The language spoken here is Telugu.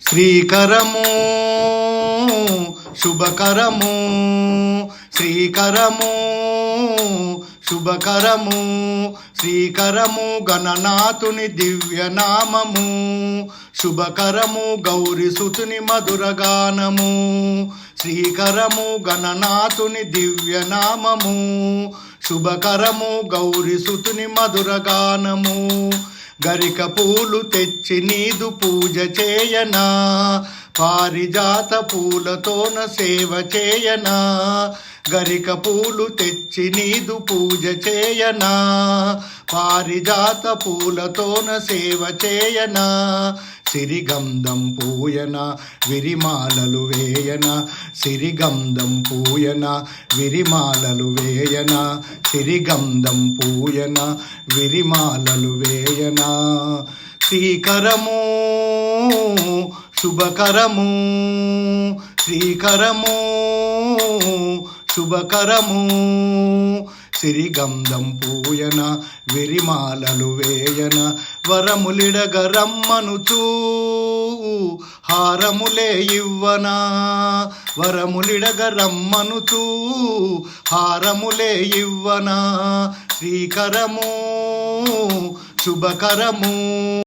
శ్రీకరము శుభకరము, శ్రీకరము శుభకరము, శ్రీకరము గణనాథుని దివ్యనామము, శుభకరము గౌరీసుతుని మధురగానము. శ్రీకరము గణనాథుని దివ్యనామము, శుభకరము గౌరీసుతుని మధురగానము. గరిక పూలు తెచ్చి నీదు పూజ చేయనా, పారిజాత పూలతోన సేవ చేయనా. గరిక పూలు తెచ్చి నీదు పూజ చేయనా, పారిజాత పూలతోన సేవ చేయనా. సిరిగంధం పూయన విరిమాలలు వేయన, సిరిగంధం పూయన విరిమాలలు వేయన, సిరిగంధం పూయన విరిమాలలు వేయన. శ్రీకరము శుభకరము, శ్రీకరము శుభకరము, సిరిగంధం పూయన విరిమాలలు వేయన. వరములిడగరమ్మనుచూ హారములే ఇవ్వనా, వరములిడగరమ్మనుచూ హారములే ఇవ్వనా. శ్రీకరము శుభకరము.